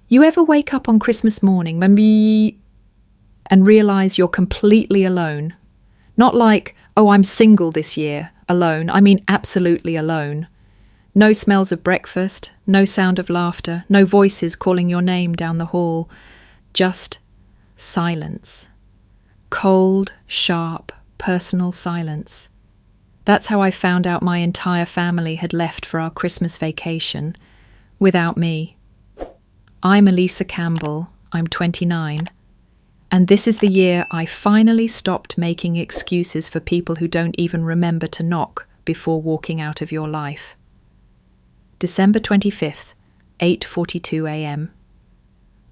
You ever wake up on Christmas morning, maybe, and realize you're completely alone? Not like, oh, I'm single this year, alone. I mean absolutely alone. No smells of breakfast, no sound of laughter, no voices calling your name down the hall. Just silence. Cold, sharp, personal silence. That's how I found out my entire family had left for our Christmas vacation, without me. I'm Elisa Campbell, I'm 29, and this is the year I finally stopped making excuses for people who don't even remember to knock before walking out of your life. December 25th, 8:42 a.m.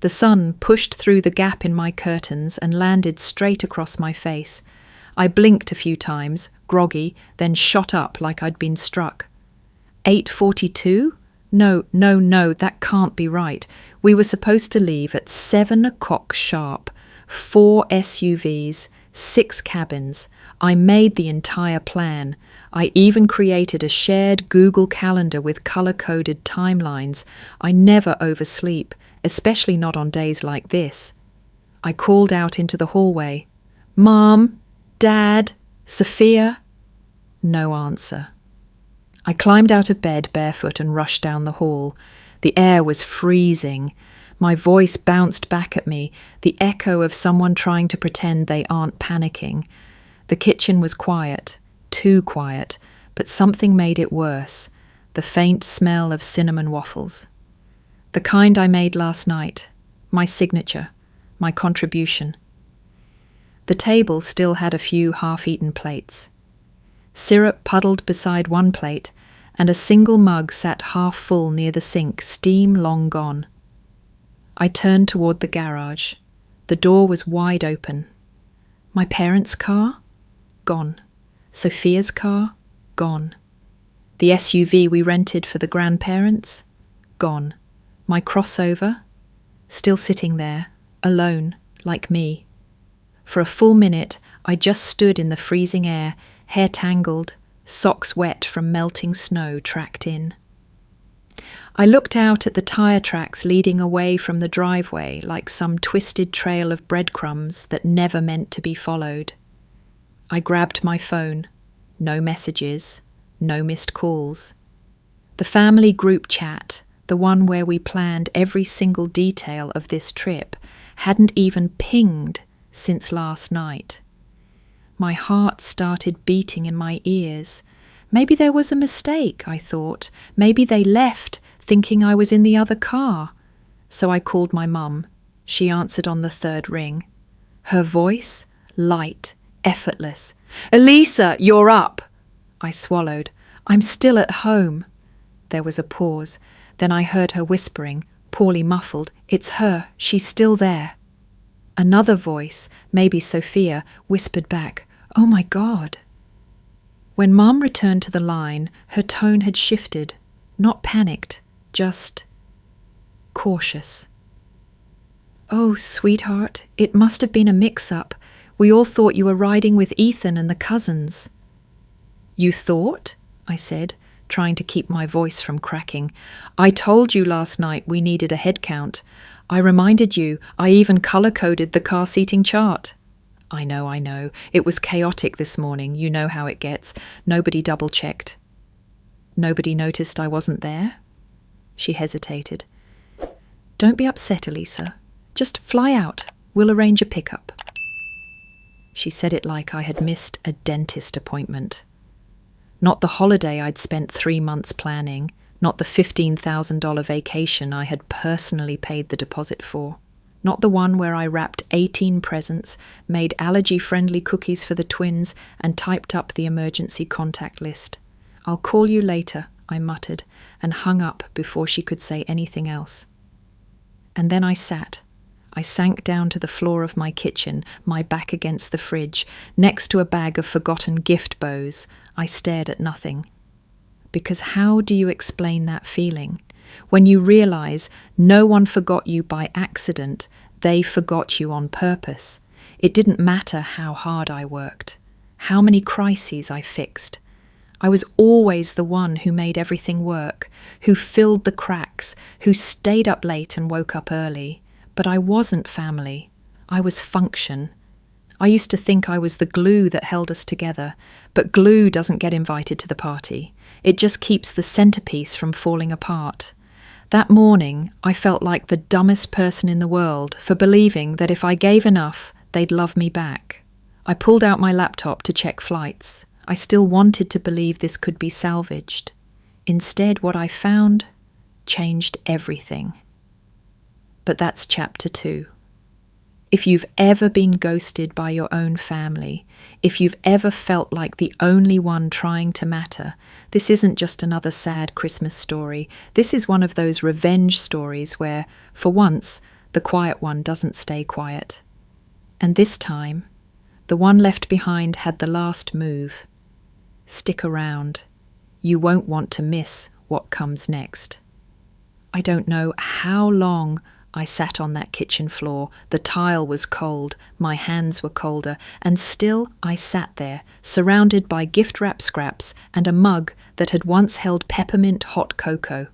The sun pushed through the gap in my curtains and landed straight across my face. I blinked a few times, groggy, then shot up like I'd been struck. 8:42? No, that can't be right. We were supposed to leave at 7 o'clock sharp. 4 SUVs, 6 cabins. I made the entire plan. I even created a shared Google Calendar with color-coded timelines. I never oversleep, especially not on days like this. I called out into the hallway. Mom, Dad, Sophia? No answer. I climbed out of bed barefoot and rushed down the hall. The air was freezing. My voice bounced back at me, the echo of someone trying to pretend they aren't panicking. The kitchen was quiet, too quiet, but something made it worse, the faint smell of cinnamon waffles. The kind I made last night, my signature, my contribution. The table still had a few half-eaten plates. Syrup puddled beside one plate, and a single mug sat half full near the sink, steam long gone. I turned toward the garage. The door was wide open. My parents' car? Gone. Sophia's car? Gone. The SUV we rented for the grandparents? Gone. My crossover? Still sitting there, alone, like me. For a full minute, I just stood in the freezing air, hair tangled, socks wet from melting snow tracked in. I looked out at the tire tracks leading away from the driveway like some twisted trail of breadcrumbs that never meant to be followed. I grabbed my phone. No messages, no missed calls. The family group chat, the one where we planned every single detail of this trip, hadn't even pinged since last night. My heart started beating in my ears. Maybe there was a mistake, I thought. Maybe they left, thinking I was in the other car. So I called my mum. She answered on the third ring. Her voice, light, effortless. "Elisa, you're up!" I swallowed. "I'm still at home." There was a pause. Then I heard her whispering, poorly muffled. "It's her. She's still there." Another voice, maybe Sophia, whispered back, "Oh my God." When Mum returned to the line, her tone had shifted. Not panicked, just cautious. "Oh, sweetheart, it must have been a mix-up. We all thought you were riding with Ethan and the cousins." "You thought?" I said, trying to keep my voice from cracking. "I told you last night we needed a head count. I reminded you, I even color-coded the car seating chart." I know. It was chaotic this morning. You know how it gets. Nobody double-checked." "Nobody noticed I wasn't there?" She hesitated. "Don't be upset, Elisa. Just fly out. We'll arrange a pickup." She said it like I had missed a dentist appointment. Not the holiday I'd spent 3 months planning, not the $15,000 vacation I had personally paid the deposit for, not the one where I wrapped 18 presents, made allergy-friendly cookies for the twins, and typed up the emergency contact list. "I'll call you later," I muttered, and hung up before she could say anything else. And then I sat. I sank down to the floor of my kitchen, my back against the fridge. Next to a bag of forgotten gift bows, I stared at nothing. Because how do you explain that feeling? When you realize no one forgot you by accident, they forgot you on purpose. It didn't matter how hard I worked, how many crises I fixed. I was always the one who made everything work, who filled the cracks, who stayed up late and woke up early. But I wasn't family. I was function. I used to think I was the glue that held us together, but glue doesn't get invited to the party. It just keeps the centerpiece from falling apart. That morning, I felt like the dumbest person in the world for believing that if I gave enough, they'd love me back. I pulled out my laptop to check flights. I still wanted to believe this could be salvaged. Instead, what I found changed everything. But that's chapter 2. If you've ever been ghosted by your own family, if you've ever felt like the only one trying to matter, this isn't just another sad Christmas story. This is one of those revenge stories where, for once, the quiet one doesn't stay quiet. And this time, the one left behind had the last move. Stick around. You won't want to miss what comes next. I don't know how long I sat on that kitchen floor. The tile was cold, my hands were colder, and still I sat there, surrounded by gift-wrap scraps and a mug that had once held peppermint hot cocoa.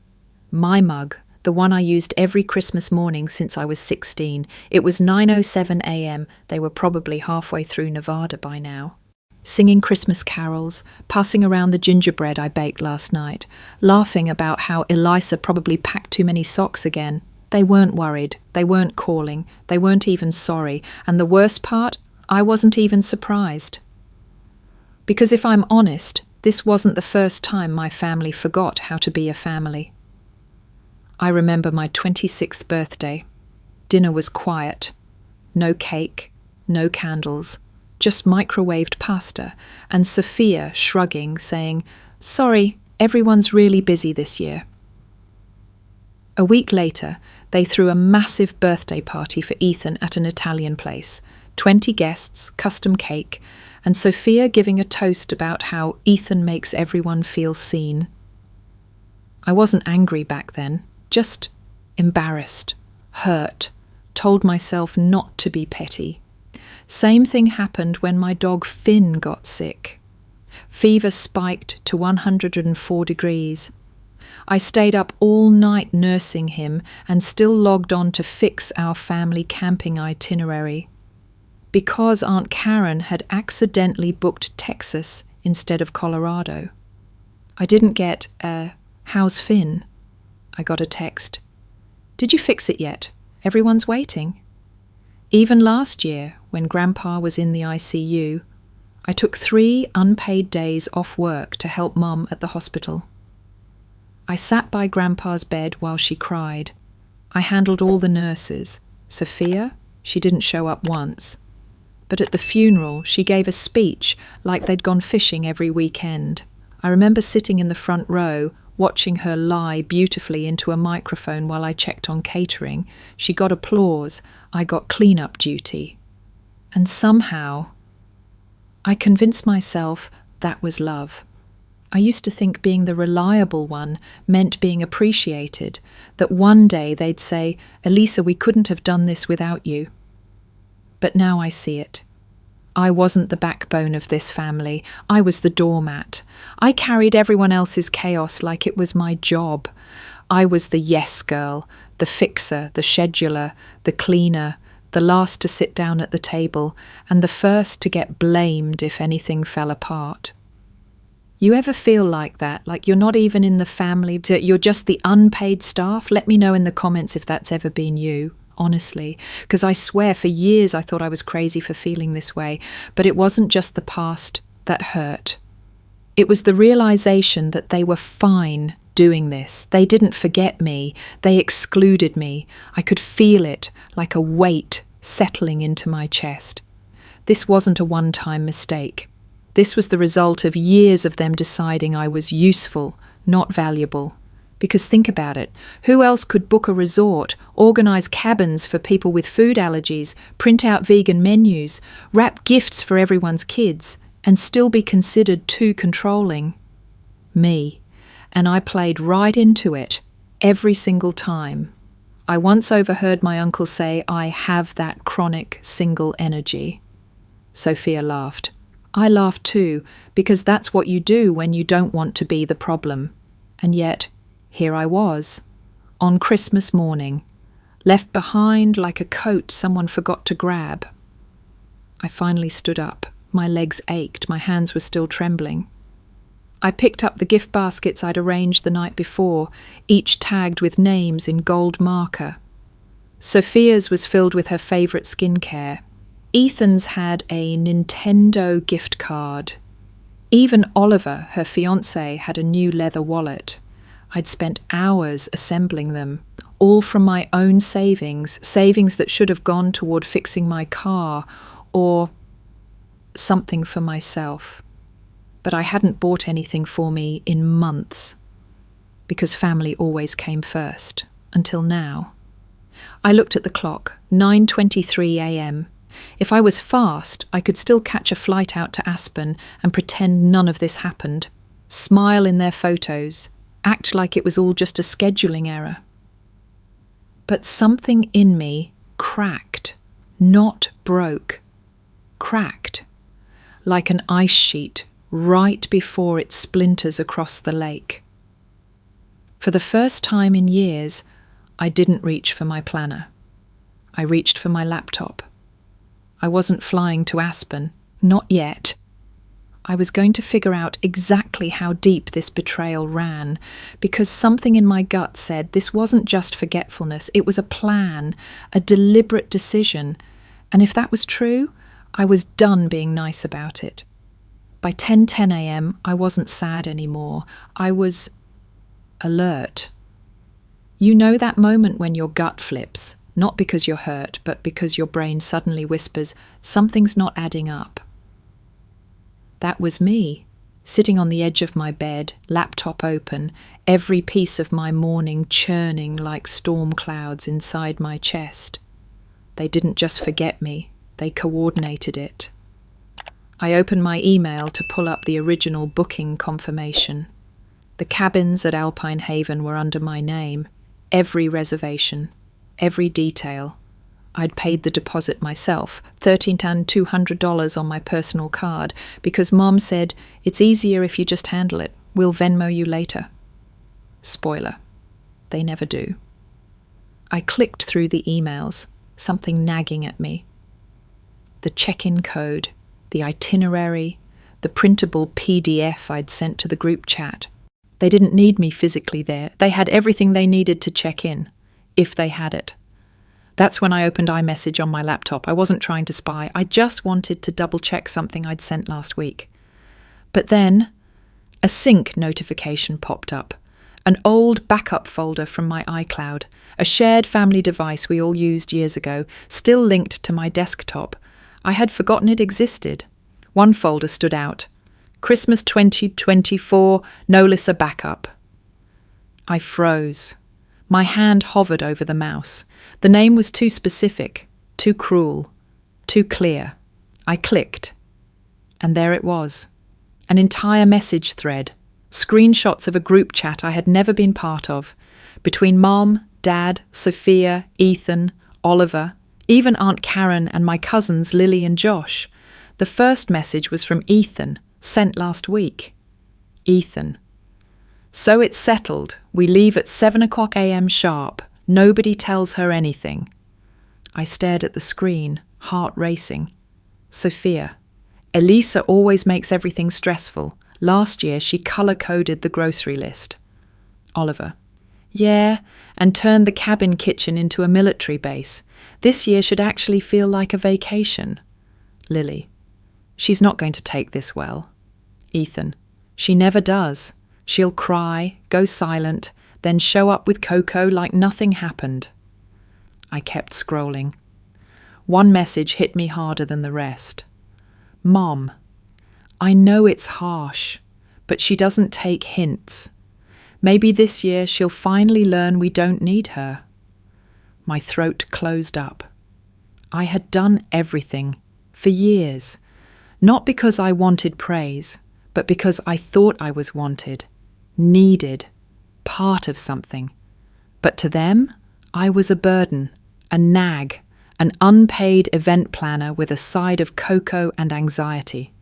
My mug, the one I used every Christmas morning since I was 16. It was 9:07 a.m. They were probably halfway through Nevada by now. Singing Christmas carols, passing around the gingerbread I baked last night, laughing about how Elisa probably packed too many socks again. They weren't worried, they weren't calling, they weren't even sorry, and the worst part, I wasn't even surprised. Because if I'm honest, this wasn't the first time my family forgot how to be a family. I remember my 26th birthday. Dinner was quiet. No cake, no candles, just microwaved pasta, and Sophia shrugging, saying, "Sorry, everyone's really busy this year." A week later, they threw a massive birthday party for Ethan at an Italian place. 20 guests, custom cake, and Sophia giving a toast about how Ethan makes everyone feel seen. I wasn't angry back then, just embarrassed, hurt, told myself not to be petty. Same thing happened when my dog Finn got sick. Fever spiked to 104 degrees. I stayed up all night nursing him and still logged on to fix our family camping itinerary. Because Aunt Karen had accidentally booked Texas instead of Colorado. I didn't get a, "How's Finn?" I got a text. "Did you fix it yet? Everyone's waiting." Even last year, when Grandpa was in the ICU, I took 3 unpaid days off work to help Mum at the hospital. I sat by Grandpa's bed while she cried. I handled all the nurses. Sophia, she didn't show up once. But at the funeral, she gave a speech like they'd gone fishing every weekend. I remember sitting in the front row, watching her lie beautifully into a microphone while I checked on catering. She got applause. I got clean-up duty. And somehow, I convinced myself that was love. I used to think being the reliable one meant being appreciated, that one day they'd say, "Elisa, we couldn't have done this without you." But now I see it. I wasn't the backbone of this family. I was the doormat. I carried everyone else's chaos like it was my job. I was the yes girl, the fixer, the scheduler, the cleaner, the last to sit down at the table, and the first to get blamed if anything fell apart. You ever feel like that? Like you're not even in the family, you're just the unpaid staff? Let me know in the comments if that's ever been you, honestly. Because I swear for years I thought I was crazy for feeling this way. But it wasn't just the past that hurt. It was the realization that they were fine doing this. They didn't forget me. They excluded me. I could feel it, like a weight settling into my chest. This wasn't a one-time mistake. This was the result of years of them deciding I was useful, not valuable. Because think about it, who else could book a resort, organise cabins for people with food allergies, print out vegan menus, wrap gifts for everyone's kids, and still be considered too controlling? Me. And I played right into it, every single time. I once overheard my uncle say, "I have that chronic single energy." Sophia laughed. I laughed too, because that's what you do when you don't want to be the problem. And yet, here I was, on Christmas morning, left behind like a coat someone forgot to grab. I finally stood up. My legs ached, my hands were still trembling. I picked up the gift baskets I'd arranged the night before, each tagged with names in gold marker. Sophia's was filled with her favourite skincare. Ethan's had a Nintendo gift card. Even Oliver, her fiancé, had a new leather wallet. I'd spent hours assembling them, all from my own savings that should have gone toward fixing my car or something for myself. But I hadn't bought anything for me in months, because family always came first, until now. I looked at the clock, 9:23 a.m. If I was fast, I could still catch a flight out to Aspen and pretend none of this happened, smile in their photos, act like it was all just a scheduling error. But something in me cracked, not broke, cracked, like an ice sheet right before it splinters across the lake. For the first time in years, I didn't reach for my planner. I reached for my laptop. I wasn't flying to Aspen, not yet. I was going to figure out exactly how deep this betrayal ran, because something in my gut said this wasn't just forgetfulness, it was a plan, a deliberate decision, and if that was true, I was done being nice about it. By 10:10 a.m., I wasn't sad anymore. I was alert. You know that moment when your gut flips, not because you're hurt, but because your brain suddenly whispers, something's not adding up. That was me, sitting on the edge of my bed, laptop open, every piece of my morning churning like storm clouds inside my chest. They didn't just forget me, they coordinated it. I opened my email to pull up the original booking confirmation. The cabins at Alpine Haven were under my name, every reservation, every detail. I'd paid the deposit myself, $13,200 on my personal card, because Mom said, it's easier if you just handle it. We'll Venmo you later. Spoiler, they never do. I clicked through the emails, something nagging at me. The check-in code, the itinerary, the printable PDF I'd sent to the group chat. They didn't need me physically there. They had everything they needed to check in, if they had it. That's when I opened iMessage on my laptop. I wasn't trying to spy. I just wanted to double-check something I'd sent last week. But then, a sync notification popped up. An old backup folder from my iCloud, a shared family device we all used years ago, still linked to my desktop. I had forgotten it existed. One folder stood out. Christmas 2024, Nolissa backup. I froze. My hand hovered over the mouse. The name was too specific, too cruel, too clear. I clicked. And there it was. An entire message thread. Screenshots of a group chat I had never been part of. Between Mom, Dad, Sophia, Ethan, Oliver, even Aunt Karen and my cousins Lily and Josh. The first message was from Ethan, sent last week. Ethan. So it's settled. We leave at 7:00 a.m. sharp. Nobody tells her anything. I stared at the screen, heart racing. Sophia. Elisa always makes everything stressful. Last year she colour-coded the grocery list. Oliver. Yeah, and turned the cabin kitchen into a military base. This year should actually feel like a vacation. Lily. She's not going to take this well. Ethan. She never does. She'll cry, go silent, then show up with cocoa like nothing happened. I kept scrolling. One message hit me harder than the rest. Mom. I know it's harsh, but she doesn't take hints. Maybe this year she'll finally learn we don't need her. My throat closed up. I had done everything, for years, not because I wanted praise, but because I thought I was wanted, needed, part of something. But to them, I was a burden, a nag, an unpaid event planner with a side of cocoa and anxiety.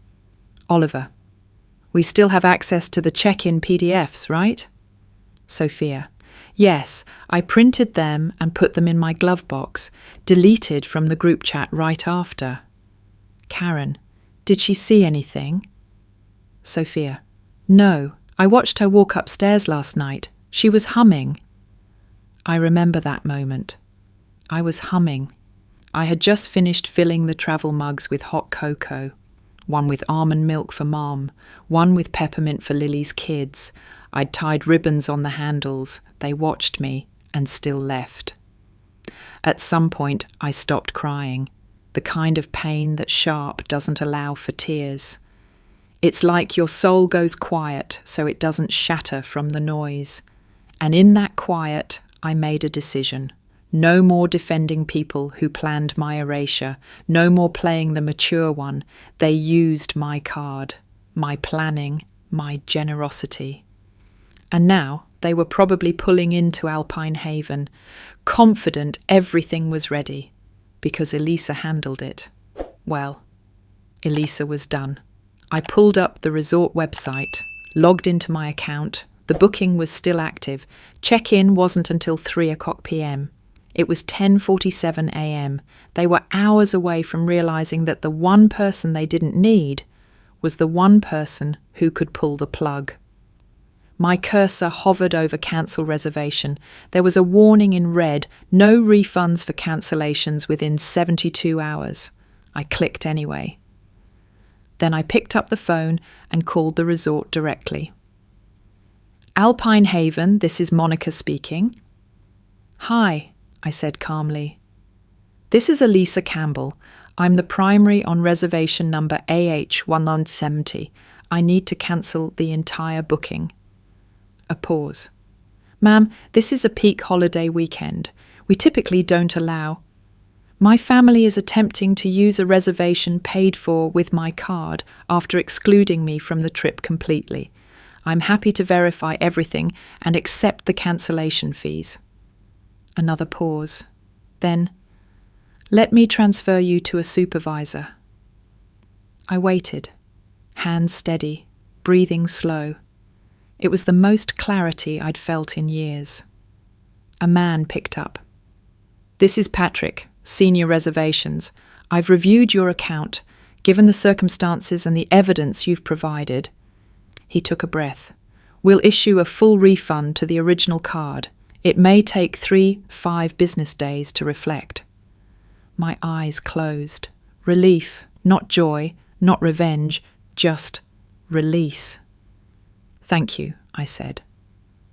Oliver, we still have access to the check-in PDFs, right? Sophia, yes, I printed them and put them in my glove box, deleted from the group chat right after. Karen, did she see anything? Sophia, no, I watched her walk upstairs last night. She was humming. I remember that moment. I was humming. I had just finished filling the travel mugs with hot cocoa. One with almond milk for Mom, one with peppermint for Lily's kids. I'd tied ribbons on the handles. They watched me and still left. At some point, I stopped crying, the kind of pain that sharp doesn't allow for tears. It's like your soul goes quiet so it doesn't shatter from the noise. And in that quiet, I made a decision. No more defending people who planned my erasure. No more playing the mature one. They used my card, my planning, my generosity. And now they were probably pulling into Alpine Haven, confident everything was ready, because Elisa handled it. Well, Elisa was done. I pulled up the resort website, logged into my account. The booking was still active. Check-in wasn't until 3:00 p.m. It was 10:47 a.m. They were hours away from realizing that the one person they didn't need was the one person who could pull the plug. My cursor hovered over cancel reservation. There was a warning in red, no refunds for cancellations within 72 hours. I clicked anyway. Then I picked up the phone and called the resort directly. Alpine Haven, this is Monica speaking. Hi, I said calmly. This is Elisa Campbell. I'm the primary on reservation number AH1170. I need to cancel the entire booking. A pause. Ma'am, this is a peak holiday weekend. We typically don't allow. My family is attempting to use a reservation paid for with my card after excluding me from the trip completely. I'm happy to verify everything and accept the cancellation fees. Another pause. Then, let me transfer you to a supervisor. I waited, hands steady, breathing slow. It was the most clarity I'd felt in years. A man picked up. This is Patrick, Senior Reservations. I've reviewed your account. Given the circumstances and the evidence you've provided. He took a breath. We'll issue a full refund to the original card. It may take 3-5 business days to reflect. My eyes closed. Relief, not joy, not revenge, just release. Thank you, I said.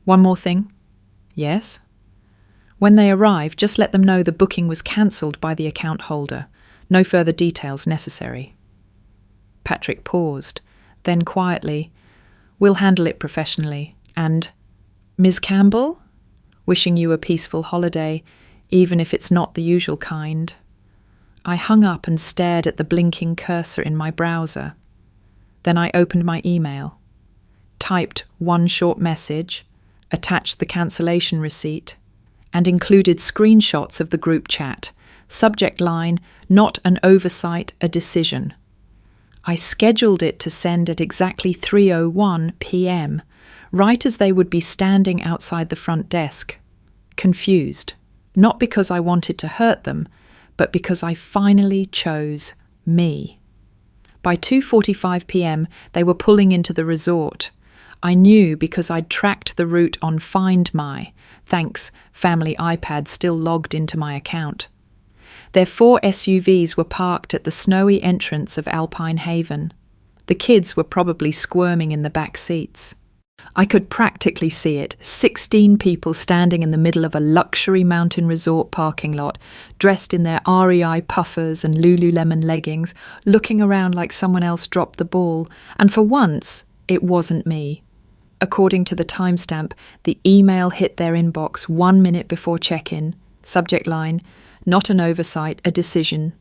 One more thing? Yes? When they arrive, just let them know the booking was cancelled by the account holder. No further details necessary. Patrick paused, then quietly, we'll handle it professionally. And, Ms. Campbell? Wishing you a peaceful holiday, even if it's not the usual kind. I hung up and stared at the blinking cursor in my browser. Then I opened my email, typed one short message, attached the cancellation receipt, and included screenshots of the group chat. Subject line, not an oversight, a decision. I scheduled it to send at exactly 3:01 p.m., right as they would be standing outside the front desk. Confused, not because I wanted to hurt them, but because I finally chose me. By 2:45 p.m., they were pulling into the resort. I knew because I'd tracked the route on Find My. Thanks, family iPad still logged into my account. Their 4 SUVs were parked at the snowy entrance of Alpine Haven. The kids were probably squirming in the back seats. I could practically see it, 16 people standing in the middle of a luxury mountain resort parking lot, dressed in their REI puffers and Lululemon leggings, looking around like someone else dropped the ball. And for once, it wasn't me. According to the timestamp, the email hit their inbox 1 minute before check-in. Subject line, not an oversight, a decision.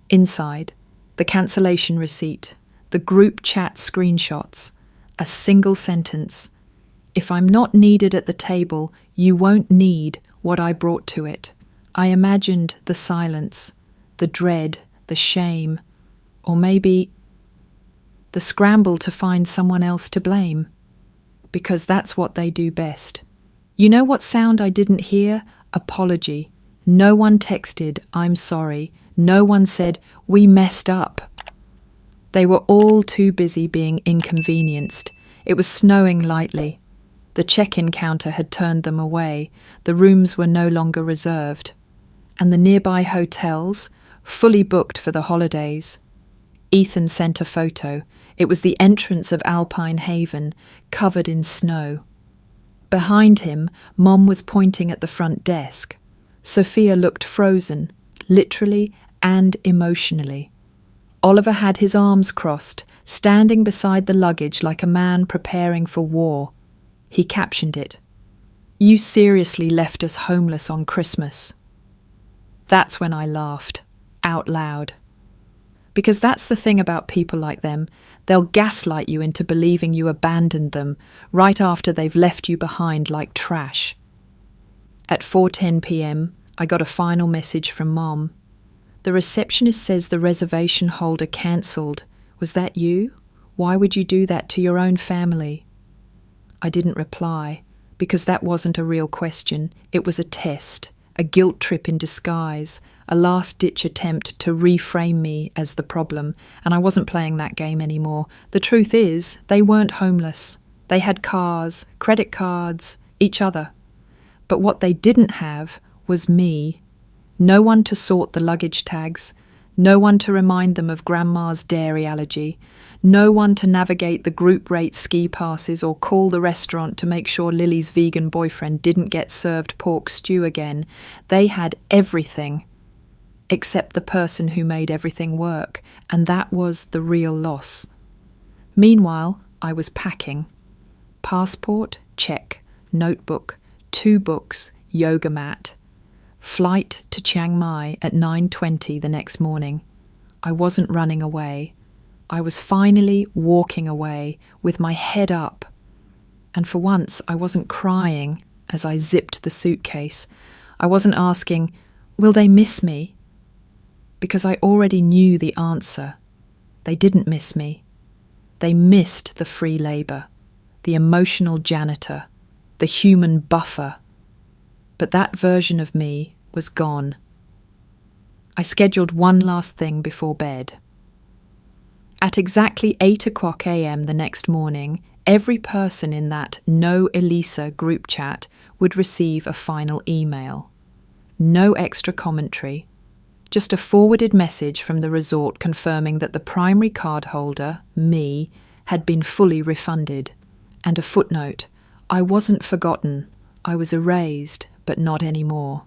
Inside, the cancellation receipt, the group chat screenshots, a single sentence. If I'm not needed at the table, you won't need what I brought to it. I imagined the silence, the dread, the shame, or maybe the scramble to find someone else to blame. Because that's what they do best. You know what sound I didn't hear? Apology. No one texted, "I'm sorry." No one said, "We messed up." They were all too busy being inconvenienced. It was snowing lightly. The check-in counter had turned them away. The rooms were no longer reserved. And the nearby hotels, fully booked for the holidays. Ethan sent a photo. It was the entrance of Alpine Haven, covered in snow. Behind him, Mom was pointing at the front desk. Sophia looked frozen, literally and emotionally. Oliver had his arms crossed, standing beside the luggage like a man preparing for war. He captioned it, "You seriously left us homeless on Christmas." That's when I laughed, out loud. Because that's the thing about people like them. They'll gaslight you into believing you abandoned them right after they've left you behind like trash. At 4:10 p.m, I got a final message from Mom. "The receptionist says the reservation holder cancelled. Was that you? Why would you do that to your own family?" I didn't reply, because that wasn't a real question. It was a test, a guilt trip in disguise, a last-ditch attempt to reframe me as the problem, and I wasn't playing that game anymore. The truth is, they weren't homeless. They had cars, credit cards, each other. But what they didn't have was me. No one to sort the luggage tags, no one to remind them of Grandma's dairy allergy, no one to navigate the group rate ski passes or call the restaurant to make sure Lily's vegan boyfriend didn't get served pork stew again. They had everything, except the person who made everything work, and that was the real loss. Meanwhile, I was packing. Passport, check. Notebook, 2 books, yoga mat. Flight to Chiang Mai at 9:20 the next morning. I wasn't running away. I was finally walking away with my head up. And for once, I wasn't crying as I zipped the suitcase. I wasn't asking, "Will they miss me?" Because I already knew the answer. They didn't miss me. They missed the free labour, the emotional janitor, the human buffer. But that version of me was gone. I scheduled one last thing before bed. At exactly 8 a.m. the next morning, every person in that No Elisa group chat would receive a final email. No extra commentary, just a forwarded message from the resort confirming that the primary cardholder, me, had been fully refunded. And a footnote, I wasn't forgotten. I was erased, but not anymore.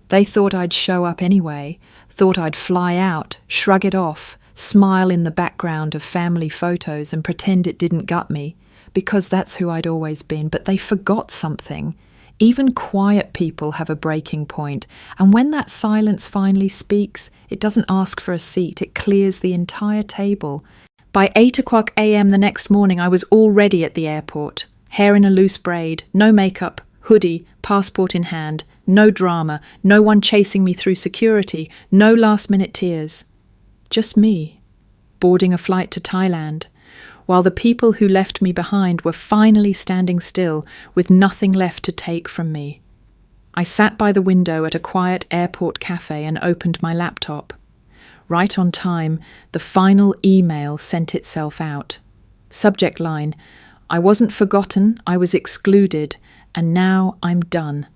They thought I'd show up anyway, thought I'd fly out, shrug it off, smile in the background of family photos and pretend it didn't gut me, because that's who I'd always been. But they forgot something. Even quiet people have a breaking point, and when that silence finally speaks, it doesn't ask for a seat, it clears the entire table. By 8 a.m. the next morning, I was already at the airport. Hair in a loose braid, no makeup, hoodie, passport in hand, no drama, no one chasing me through security, no last-minute tears. Just me, boarding a flight to Thailand, while the people who left me behind were finally standing still with nothing left to take from me. I sat by the window at a quiet airport cafe and opened my laptop. Right on time, the final email sent itself out. Subject line, I wasn't forgotten, I was excluded, and now I'm done.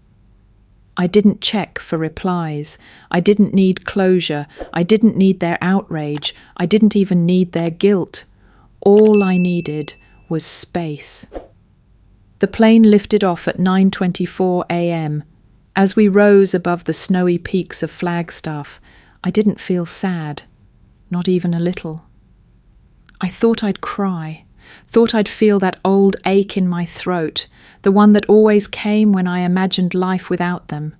I didn't check for replies. I didn't need closure. I didn't need their outrage. I didn't even need their guilt. All I needed was space. The plane lifted off at 9:24 a.m. As we rose above the snowy peaks of Flagstaff, I didn't feel sad, not even a little. I thought I'd cry, thought I'd feel that old ache in my throat, the one that always came when I imagined life without them.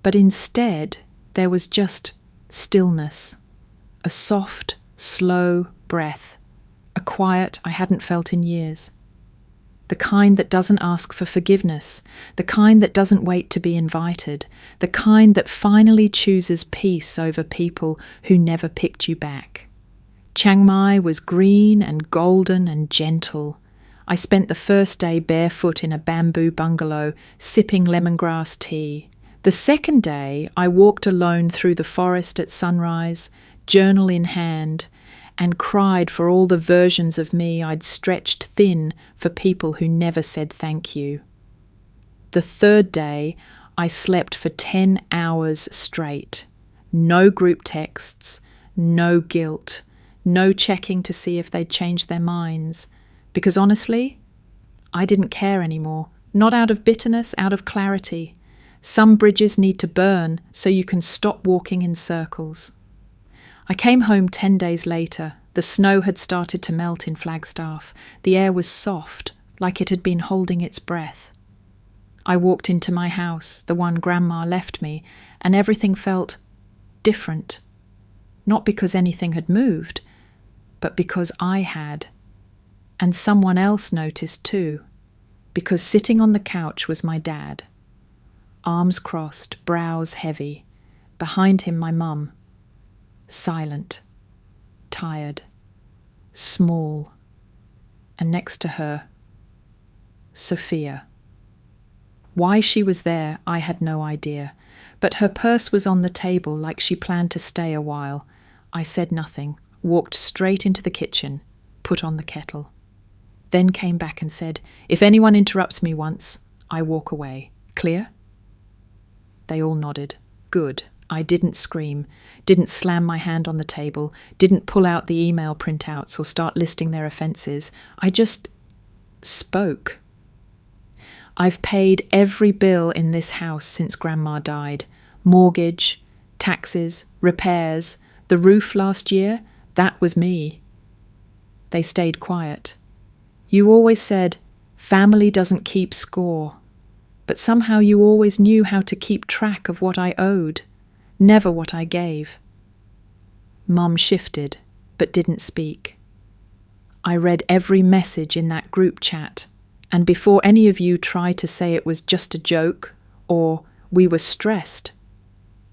But instead, there was just stillness, a soft, slow breath, a quiet I hadn't felt in years. The kind that doesn't ask for forgiveness, the kind that doesn't wait to be invited, the kind that finally chooses peace over people who never picked you back. Chiang Mai was green and golden and gentle. I spent the first day barefoot in a bamboo bungalow, sipping lemongrass tea. The second day, I walked alone through the forest at sunrise, journal in hand, and cried for all the versions of me I'd stretched thin for people who never said thank you. The third day, I slept for 10 hours straight. No group texts, no guilt, no checking to see if they'd changed their minds. Because honestly, I didn't care anymore. Not out of bitterness, out of clarity. Some bridges need to burn so you can stop walking in circles. I came home 10 days later. The snow had started to melt in Flagstaff. The air was soft, like it had been holding its breath. I walked into my house, the one Grandma left me, and everything felt different. Not because anything had moved, but because I had. And someone else noticed too, because sitting on the couch was my dad. Arms crossed, brows heavy. Behind him my mum. Silent, tired, small. And next to her, Sophia. Why she was there, I had no idea, but her purse was on the table like she planned to stay a while. I said nothing, walked straight into the kitchen, put on the kettle. Then came back and said, "If anyone interrupts me once, I walk away. Clear?" They all nodded. Good. I didn't scream, didn't slam my hand on the table, didn't pull out the email printouts or start listing their offences. I just spoke. I've paid every bill in this house since Grandma died. Mortgage, taxes, repairs, the roof last year, that was me. They stayed quiet. You always said, family doesn't keep score. But somehow you always knew how to keep track of what I owed, never what I gave. Mum shifted, but didn't speak. I read every message in that group chat, and before any of you try to say it was just a joke or we were stressed,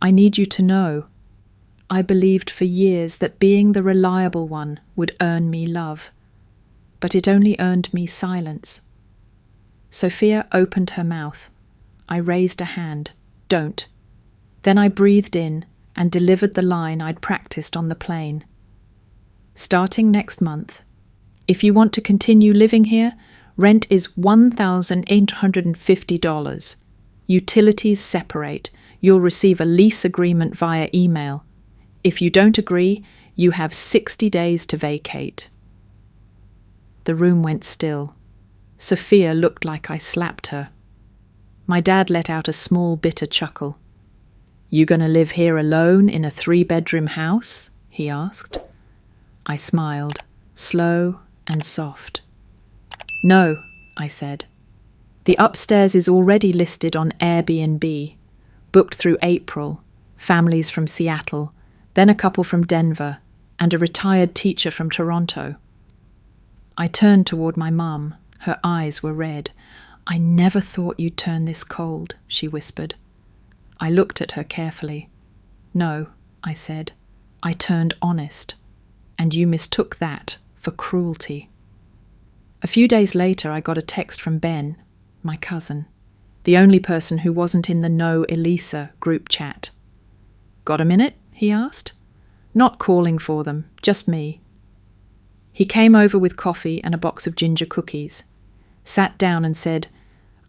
I need you to know, I believed for years that being the reliable one would earn me love, but it only earned me silence. Sophia opened her mouth. I raised a hand. Don't. Then I breathed in and delivered the line I'd practiced on the plane. Starting next month, if you want to continue living here, rent is $1,850. Utilities separate. You'll receive a lease agreement via email. If you don't agree, you have 60 days to vacate. The room went still. Sophia looked like I slapped her. My dad let out a small bitter chuckle. "You gonna live here alone in a 3-bedroom house?" he asked. I smiled, slow and soft. "No," I said. "The upstairs is already listed on Airbnb, booked through April, families from Seattle, then a couple from Denver, and a retired teacher from Toronto." I turned toward my mum. Her eyes were red. "I never thought you'd turn this cold," she whispered. I looked at her carefully. "No," I said. "I turned honest, and you mistook that for cruelty." A few days later, I got a text from Ben, my cousin, the only person who wasn't in the No Elisa group chat. "Got a minute?" he asked. Not calling for them, just me. He came over with coffee and a box of ginger cookies, sat down and said,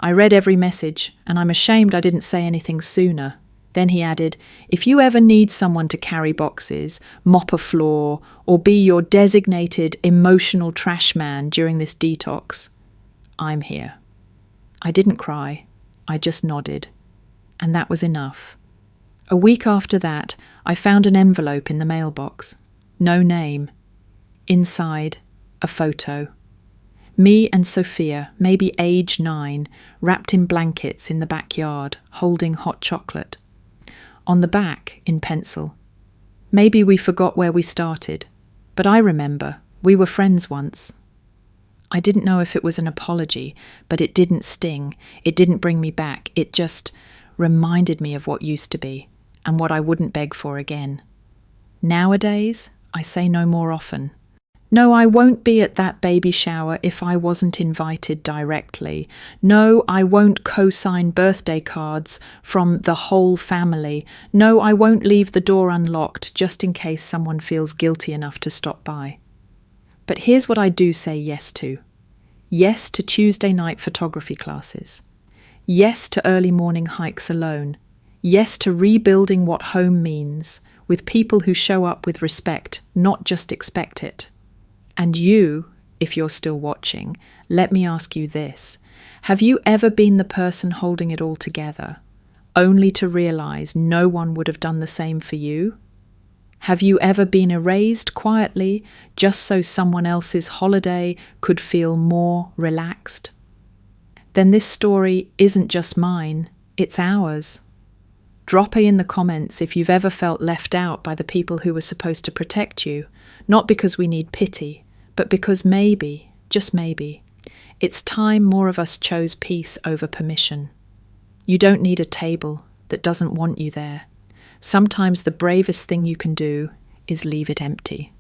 "I read every message, and I'm ashamed I didn't say anything sooner." Then he added, "If you ever need someone to carry boxes, mop a floor, or be your designated emotional trash man during this detox, I'm here." I didn't cry, I just nodded, and that was enough. A week after that, I found an envelope in the mailbox. No name. Inside, a photo. Me and Sophia, maybe age 9, wrapped in blankets in the backyard, holding hot chocolate. On the back, in pencil. Maybe we forgot where we started, but I remember, we were friends once. I didn't know if it was an apology, but it didn't sting, it didn't bring me back, it just reminded me of what used to be, and what I wouldn't beg for again. Nowadays, I say no more often. No, I won't be at that baby shower if I wasn't invited directly. No, I won't co-sign birthday cards from the whole family. No, I won't leave the door unlocked just in case someone feels guilty enough to stop by. But here's what I do say yes to. Yes to Tuesday night photography classes. Yes to early morning hikes alone. Yes to rebuilding what home means, with people who show up with respect, not just expect it. And you, if you're still watching, let me ask you this. Have you ever been the person holding it all together, only to realize no one would have done the same for you? Have you ever been erased quietly just so someone else's holiday could feel more relaxed? Then this story isn't just mine, it's ours. Drop in the comments if you've ever felt left out by the people who were supposed to protect you, not because we need pity, but because maybe, just maybe, it's time more of us chose peace over permission. You don't need a table that doesn't want you there. Sometimes the bravest thing you can do is leave it empty.